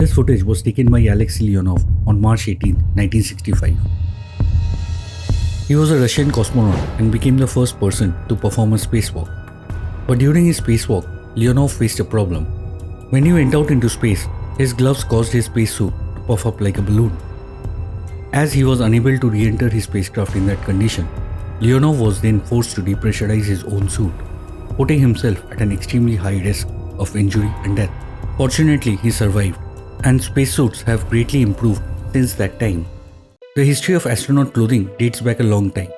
This footage was taken by Alexei Leonov on March 18, 1965. He was a Russian cosmonaut and became the first person to perform a spacewalk. But during his spacewalk, Leonov faced a problem. When he went out into space, his gloves caused his spacesuit to puff up like a balloon. As he was unable to re-enter his spacecraft in that condition, Leonov was then forced to depressurize his own suit, putting himself at an extremely high risk of injury and death. Fortunately, he survived, and spacesuits have greatly improved since that time. The history of astronaut clothing dates back a long time.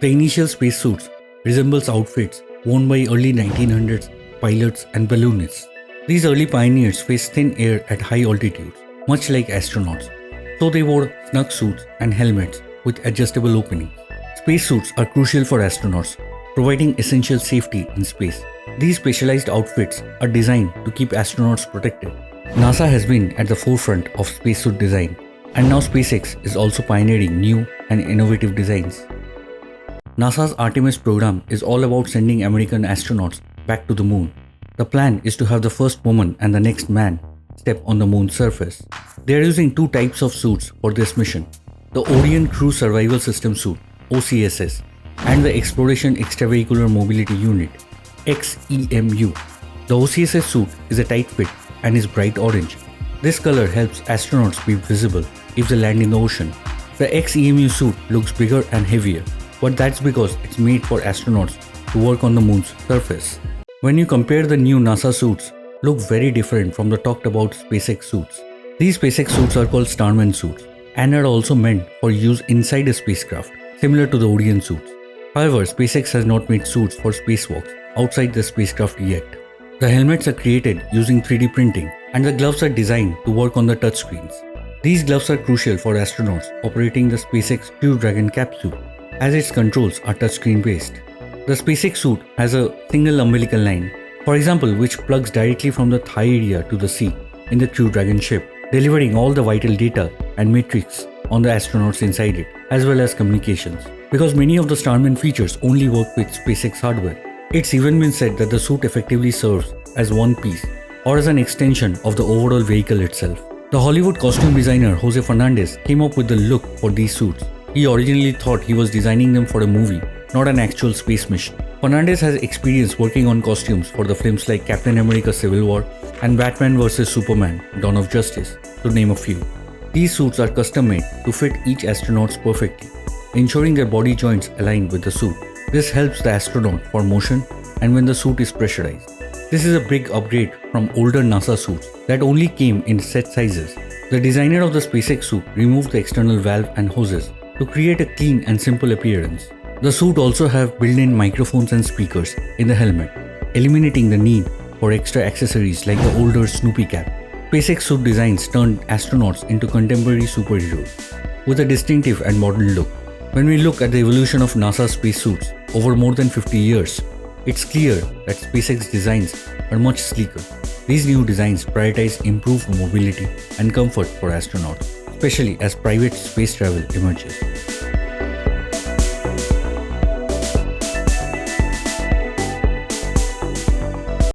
The initial spacesuits resembles outfits worn by early 1900s pilots and balloonists. These early pioneers faced thin air at high altitudes, much like astronauts, so they wore snug suits and helmets with adjustable openings. Spacesuits are crucial for astronauts, providing essential safety in space. These specialized outfits are designed to keep astronauts protected. NASA has been at the forefront of spacesuit design, and now SpaceX is also pioneering new and innovative designs. NASA's Artemis program is all about sending American astronauts back to the moon. The plan is to have the first woman and the next man step on the moon's surface. They are using two types of suits for this mission: the Orion Crew Survival System Suit (OCSS) and the Exploration Extravehicular Mobility Unit (XEMU). The OCSS suit is a tight fit and is bright orange. This color helps astronauts be visible if they land in the ocean. The XEMU suit looks bigger and heavier, but that's because it's made for astronauts to work on the moon's surface. When you compare, the new NASA suits look very different from the talked about SpaceX suits. These SpaceX suits are called Starman suits and are also meant for use inside a spacecraft, similar to the Orion suits. However, SpaceX has not made suits for spacewalks outside the spacecraft yet. The helmets are created using 3D printing, and the gloves are designed to work on the touchscreens. These gloves are crucial for astronauts operating the SpaceX Crew Dragon capsule, as its controls are touchscreen based. The SpaceX suit has a single umbilical line, for example, which plugs directly from the thigh area to the seat in the Crew Dragon ship, delivering all the vital data and metrics on the astronauts inside it, as well as communications. Because many of the Starman features only work with SpaceX hardware, it's even been said that the suit effectively serves as one piece or as an extension of the overall vehicle itself. The Hollywood costume designer Jose Fernandez came up with the look for these suits. He originally thought he was designing them for a movie, not an actual space mission. Fernandez has experience working on costumes for the films like Captain America Civil War and Batman vs Superman Dawn of Justice, to name a few. These suits are custom made to fit each astronaut perfectly, ensuring their body joints align with the suit. This helps the astronaut for motion and when the suit is pressurized. This is a big upgrade from older NASA suits that only came in set sizes. The designer of the SpaceX suit removed the external valve and hoses to create a clean and simple appearance. The suit also have built-in microphones and speakers in the helmet, eliminating the need for extra accessories like the older Snoopy cap. SpaceX suit designs turned astronauts into contemporary superheroes with a distinctive and modern look. When we look at the evolution of NASA spacesuits over more than 50 years, it's clear that SpaceX designs are much sleeker. These new designs prioritize improved mobility and comfort for astronauts, especially as private space travel emerges.